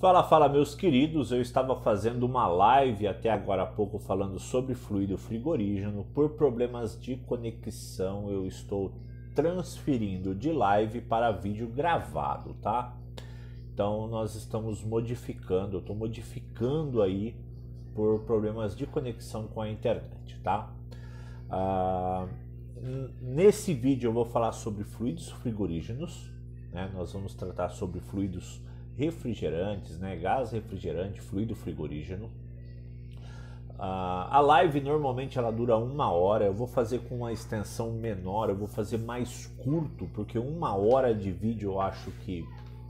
Fala, fala meus queridos, eu estava fazendo uma live até agora há pouco falando sobre fluido frigorígeno. Por problemas de conexão eu estou transferindo de live para vídeo gravado, tá? Então nós estamos modificando, eu estou modificando aí por problemas de conexão com a internet, tá? Nesse vídeo eu vou falar sobre fluidos frigorígenos, né? Nós vamos tratar sobre fluidos refrigerantes, né? Gás refrigerante, fluido frigorígeno. A live normalmente ela dura 1 hora, eu vou fazer com uma extensão menor, eu vou fazer mais curto, porque 1 hora de vídeo eu acho que,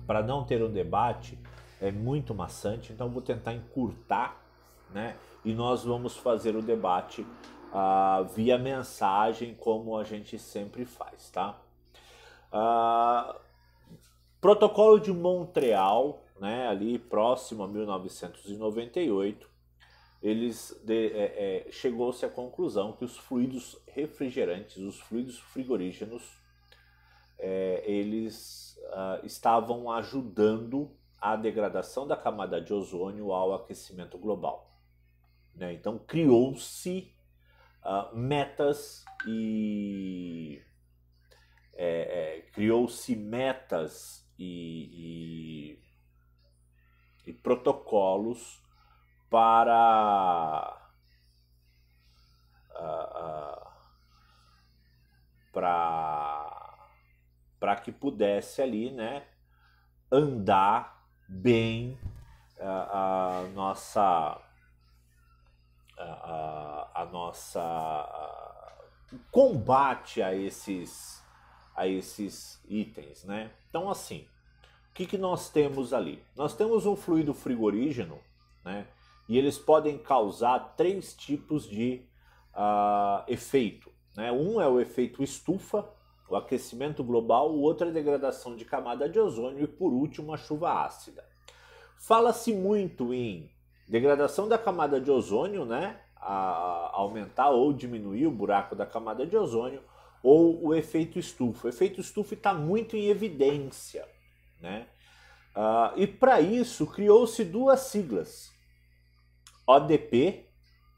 para não ter um debate, é muito maçante, então eu vou tentar encurtar, né? E nós vamos fazer o debate via mensagem, como a gente sempre faz, tá? Protocolo de Montreal, né, ali próximo a 1998, chegou-se à conclusão que os fluidos refrigerantes, os fluidos frigorígenos, eles estavam ajudando a degradação da camada de ozônio ao aquecimento global, né? Então criou-se metas e protocolos para que pudesse ali, né, andar bem a nossa combate a esses itens, né? Então, assim, o que nós temos ali? Nós temos um fluido frigorígeno, né? E eles podem causar 3 tipos de efeito, né? Um é o efeito estufa, o aquecimento global, o outro é a degradação de camada de ozônio e, por último, a chuva ácida. Fala-se muito em degradação da camada de ozônio, né? Aumentar ou diminuir o buraco da camada de ozônio, ou o efeito estufa. O efeito estufa está muito em evidência, né? E para isso criou-se 2 siglas. ODP,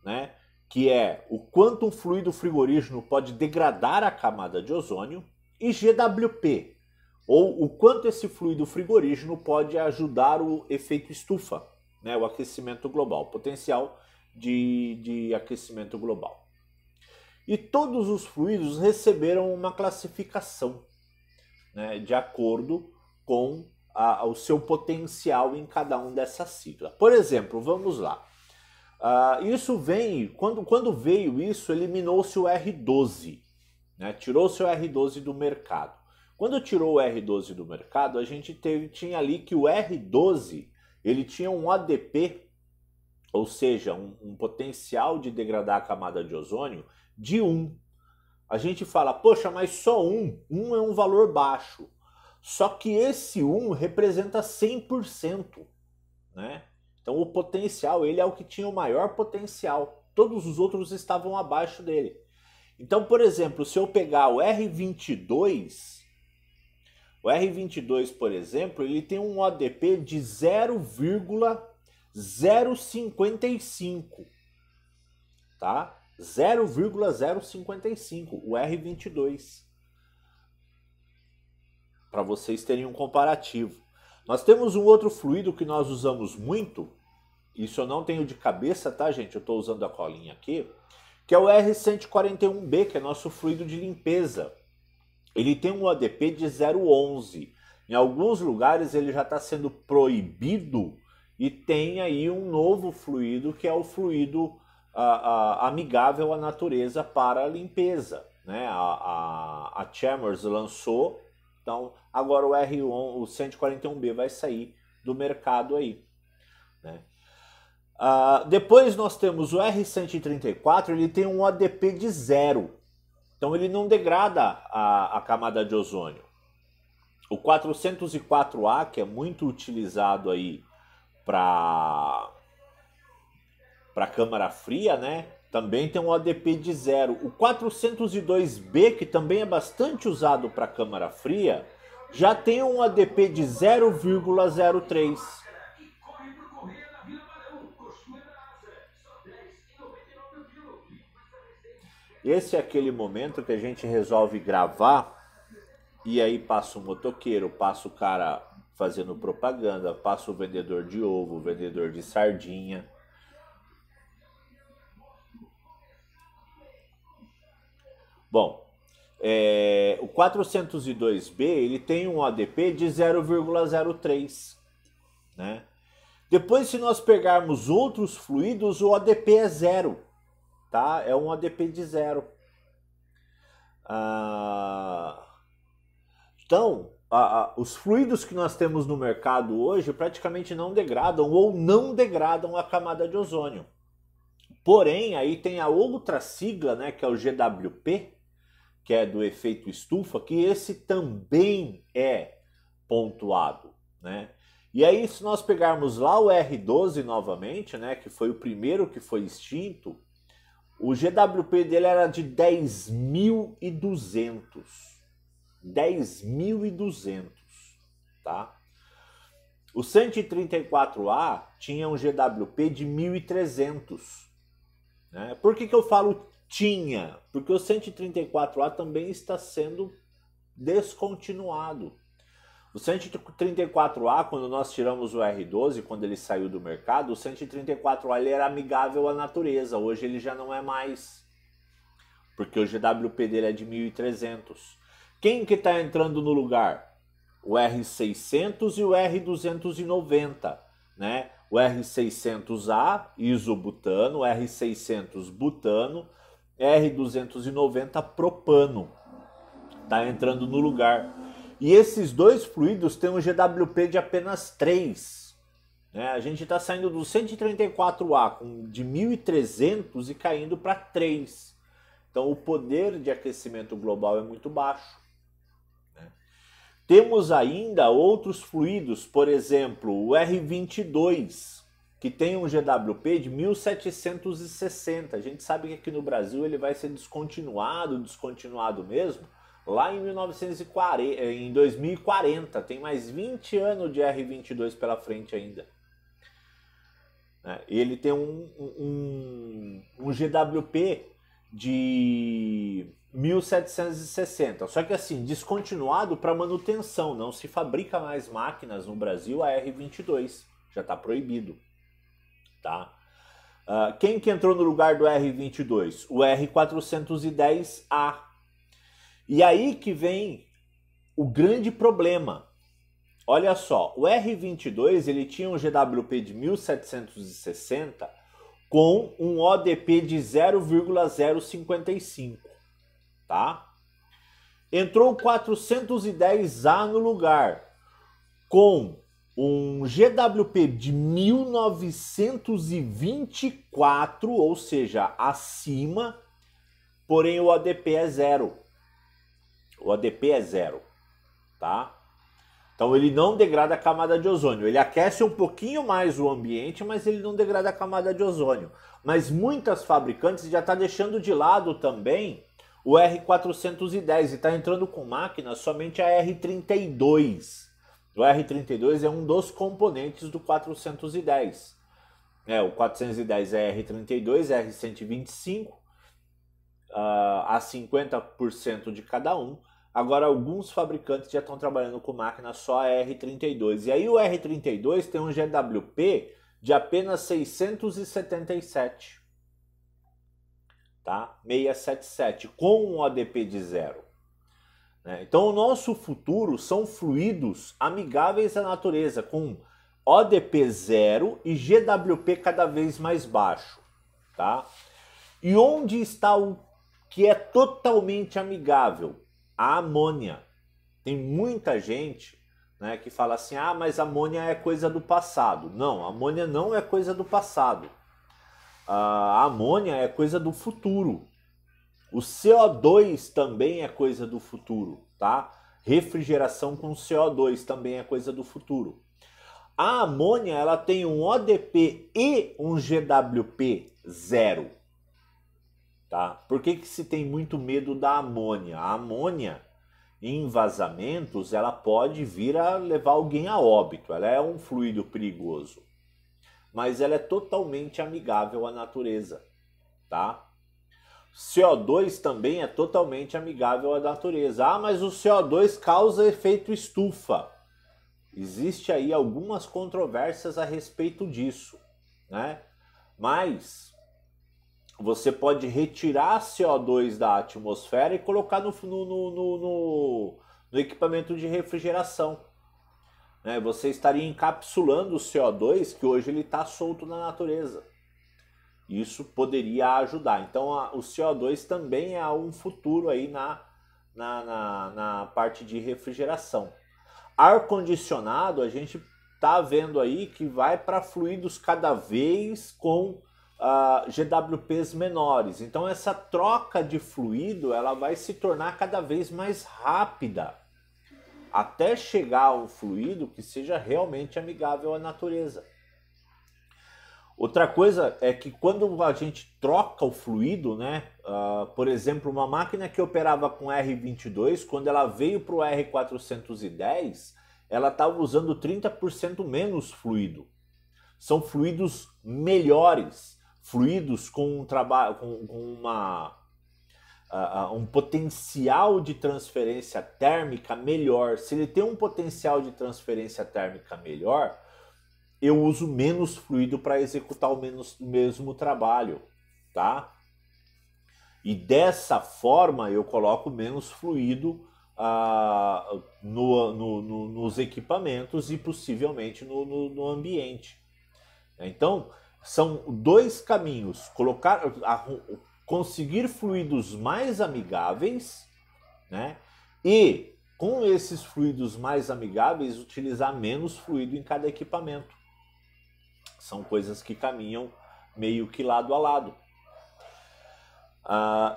né, que é o quanto um fluido frigorígeno pode degradar a camada de ozônio, e GWP, ou o quanto esse fluido frigorígeno pode ajudar o efeito estufa, né, o aquecimento global, potencial de aquecimento global. E todos os fluidos receberam uma classificação, né, de acordo com o seu potencial em cada um dessas siglas. Por exemplo, vamos lá. Isso vem, quando veio isso, eliminou-se o R12, né, tirou-se o R12 do mercado. Quando tirou o R12 do mercado, a gente tinha ali que o R12 ele tinha um ODP, ou seja, um potencial de degradar a camada de ozônio de 1. A gente fala, poxa, mas só 1 é um valor baixo. Só que esse 1 representa 100%, né? Então o potencial, ele é o que tinha o maior potencial. Todos os outros estavam abaixo dele. Então, por exemplo, se eu pegar o R22, por exemplo, ele tem um ODP de 0,055, tá? 0,055, o R22. Para vocês terem um comparativo. Nós temos um outro fluido que nós usamos muito, isso eu não tenho de cabeça, tá, gente? Eu estou usando a colinha aqui, que é o R141B, que é nosso fluido de limpeza. Ele tem um ODP de 0,11. Em alguns lugares ele já está sendo proibido e tem aí um novo fluido, que é o fluido amigável à natureza para a limpeza, né? A Chalmers lançou, então agora o 141B vai sair do mercado aí, né? Depois nós temos o R134, ele tem um ODP de 0, então ele não degrada a camada de ozônio. O 404A, que é muito utilizado aí para câmara fria, né? Também tem um ODP de 0. O 402B, que também é bastante usado para câmara fria, já tem um ODP de 0,03. Esse é aquele momento que a gente resolve gravar e aí passa o motoqueiro, passa o cara fazendo propaganda, passa o vendedor de ovo, o vendedor de sardinha. Bom, o 402B ele tem um ODP de 0,03, né? Depois, se nós pegarmos outros fluidos, o ODP é zero, tá? É um ODP de zero. Então, os fluidos que nós temos no mercado hoje praticamente não degradam ou não degradam a camada de ozônio. Porém, aí tem a outra sigla, né, que é o GWP, que é do efeito estufa, que esse também é pontuado, né? E aí, se nós pegarmos lá o R12 novamente, né, que foi o primeiro que foi extinto, o GWP dele era de 10.200. 10.200, tá? O 134A tinha um GWP de 1.300, né? Por que eu falo tinha? Porque o 134A também está sendo descontinuado. O 134A, quando nós tiramos o R12, quando ele saiu do mercado, o 134A ele era amigável à natureza. Hoje ele já não é mais, porque o GWP dele é de 1.300. Quem que está entrando no lugar? O R600 e o R290, né? O R600A, isobutano, o R600 butano, R290 propano. Está entrando no lugar. E esses dois fluidos têm um GWP de apenas 3. Né? A gente está saindo do 134A de 1.300 e caindo para 3. Então o poder de aquecimento global é muito baixo. Né? Temos ainda outros fluidos, por exemplo, o R22, que tem um GWP de 1.760. A gente sabe que aqui no Brasil ele vai ser descontinuado mesmo, lá em 2040, tem mais 20 anos de R22 pela frente ainda. Ele tem um GWP de 1.760, só que assim, descontinuado para manutenção, não se fabrica mais máquinas no Brasil a R22, já está proibido. Tá? Quem que entrou no lugar do R22? O R410A. E aí que vem o grande problema. Olha só, o R22 ele tinha um GWP de 1.760 com um ODP de 0,055, tá? Entrou o 410A no lugar com um GWP de 1924, ou seja, acima, porém o ODP é zero. O ODP é zero, tá? Então ele não degrada a camada de ozônio. Ele aquece um pouquinho mais o ambiente, mas ele não degrada a camada de ozônio. Mas muitas fabricantes já estão deixando de lado também o R410 e está entrando com máquinas somente a R32. O R32 é um dos componentes do 410. O 410 é R32, R125, a 50% de cada um. Agora alguns fabricantes já estão trabalhando com máquina só a R32. E aí o R32 tem um GWP de apenas 677. Tá? 677, com um ODP de zero. Então o nosso futuro são fluidos amigáveis à natureza, com ODP zero e GWP cada vez mais baixo. Tá? E onde está o que é totalmente amigável? A amônia. Tem muita gente, né, que fala assim, mas a amônia é coisa do passado. Não, a amônia não é coisa do passado. A amônia é coisa do futuro. O CO2 também é coisa do futuro, tá? Refrigeração com CO2 também é coisa do futuro. A amônia, ela tem um ODP e um GWP zero. Tá? Por que se tem muito medo da amônia? A amônia, em vazamentos, ela pode vir a levar alguém a óbito. Ela é um fluido perigoso. Mas ela é totalmente amigável à natureza. Tá? CO2 também é totalmente amigável à natureza. Ah, mas o CO2 causa efeito estufa. Existe aí algumas controvérsias a respeito disso, né? Mas você pode retirar CO2 da atmosfera e colocar no equipamento de refrigeração, né? Você estaria encapsulando o CO2 que hoje ele está solto na natureza. Isso poderia ajudar. Então o CO2 também é um futuro aí na parte de refrigeração. Ar-condicionado, a gente está vendo aí que vai para fluidos cada vez com GWPs menores. Então essa troca de fluido ela vai se tornar cada vez mais rápida, até chegar a um fluido que seja realmente amigável à natureza. Outra coisa é que quando a gente troca o fluido, né? Por exemplo, uma máquina que operava com R22, quando ela veio para o R410, ela estava usando 30% menos fluido. São fluidos melhores, fluidos com um potencial de transferência térmica melhor. Se ele tem um potencial de transferência térmica melhor, eu uso menos fluido para executar o mesmo trabalho, tá? E dessa forma eu coloco menos fluido nos equipamentos e possivelmente no ambiente. Então, são dois caminhos: conseguir fluidos mais amigáveis, né? E com esses fluidos mais amigáveis, utilizar menos fluido em cada equipamento. São coisas que caminham meio que lado a lado.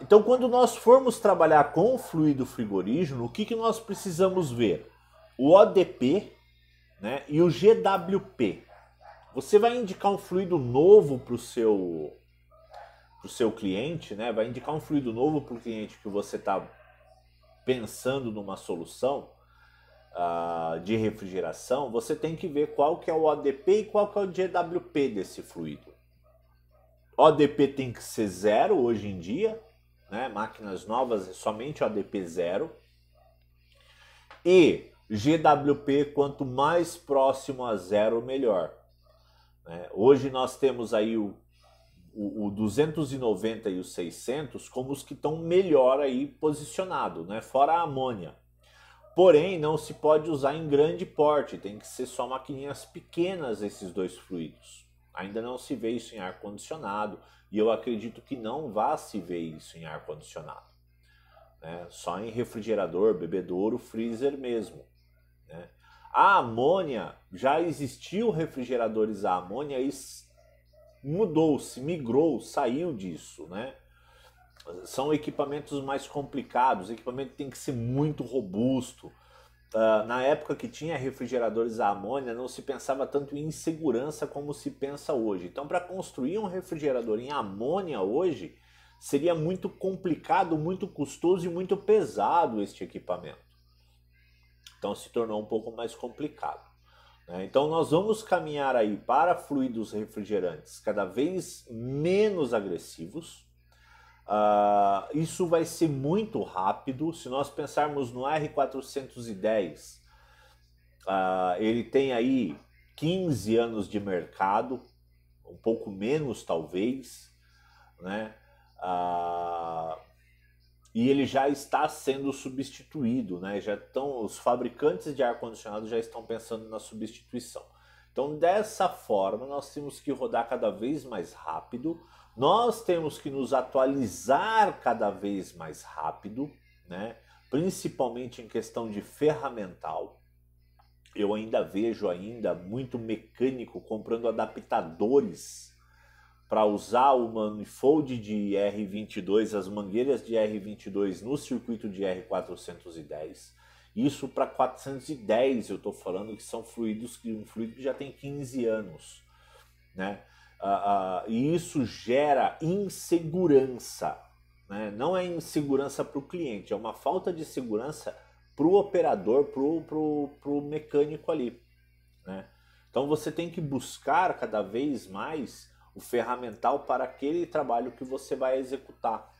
Então, quando nós formos trabalhar com fluido frigorígeno, o que nós precisamos ver? O ODP, né, e o GWP. Você vai indicar um fluido novo para o seu cliente, né? Vai indicar um fluido novo para o cliente que você está pensando numa solução de refrigeração. Você tem que ver qual que é o ODP e qual que é o GWP desse fluido. ODP tem que ser 0 hoje em dia, né? Máquinas novas é somente ODP 0. E GWP, quanto mais próximo a 0, melhor. Hoje nós temos aí o 290 e o 600 como os que estão melhor aí posicionados, né? Fora a amônia. Porém, não se pode usar em grande porte, tem que ser só maquininhas pequenas esses dois fluidos. Ainda não se vê isso em ar-condicionado e eu acredito que não vá se ver isso em ar-condicionado, né? Só em refrigerador, bebedouro, freezer mesmo, né? A amônia, já existiu refrigeradores a amônia e mudou-se, migrou, saiu disso, né? São equipamentos mais complicados, o equipamento tem que ser muito robusto. Na época que tinha refrigeradores a amônia, não se pensava tanto em segurança como se pensa hoje. Então, para construir um refrigerador em amônia hoje, seria muito complicado, muito custoso e muito pesado este equipamento. Então, se tornou um pouco mais complicado. Então, nós vamos caminhar aí para fluidos refrigerantes cada vez menos agressivos. Isso vai ser muito rápido. Se nós pensarmos no R410, ele tem aí 15 anos de mercado, um pouco menos talvez, né? E ele já está sendo substituído, né? Os fabricantes de ar-condicionado já estão pensando na substituição. Então, dessa forma, nós temos que rodar cada vez mais rápido. Nós temos que nos atualizar cada vez mais rápido, né? Principalmente em questão de ferramental. Eu ainda vejo muito mecânico comprando adaptadores para usar o manifold de R22, as mangueiras de R22 no circuito de R410. Isso para 410 eu estou falando que são fluidos, um fluido que já tem 15 anos, né? E isso gera insegurança, né? Não é insegurança para o cliente, é uma falta de segurança para o operador, para o mecânico ali, né? Então você tem que buscar cada vez mais o ferramental para aquele trabalho que você vai executar.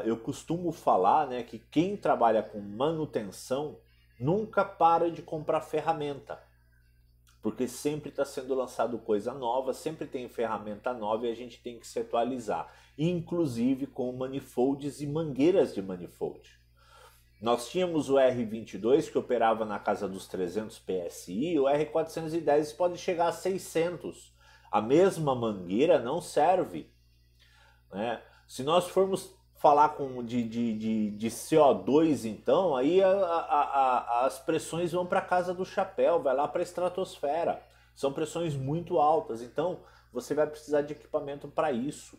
Eu costumo falar, né, que quem trabalha com manutenção nunca para de comprar ferramenta, porque sempre está sendo lançado coisa nova, sempre tem ferramenta nova e a gente tem que se atualizar, inclusive com manifolds e mangueiras de manifold. Nós tínhamos o R22 que operava na casa dos 300 PSI, o R410 pode chegar a 600. A mesma mangueira não serve, né? Se nós formos falar de CO2, então, aí as pressões vão para a casa do chapéu, vai lá para a estratosfera. São pressões muito altas, então você vai precisar de equipamento para isso,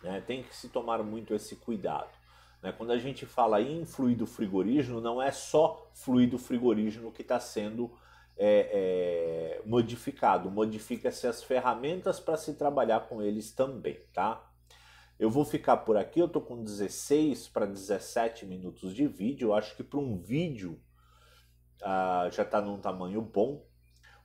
né? Tem que se tomar muito esse cuidado, né? Quando a gente fala em fluido frigorígeno, não é só fluido frigorígeno que está sendo modificado, modifica-se as ferramentas para se trabalhar com eles também, tá? Eu vou ficar por aqui, eu tô com 16 para 17 minutos de vídeo, eu acho que para um vídeo já está num tamanho bom.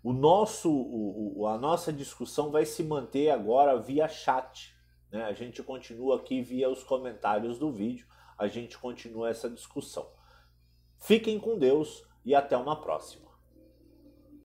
A nossa discussão vai se manter agora via chat, né? A gente continua aqui via os comentários do vídeo, a gente continua essa discussão. Fiquem com Deus e até uma próxima.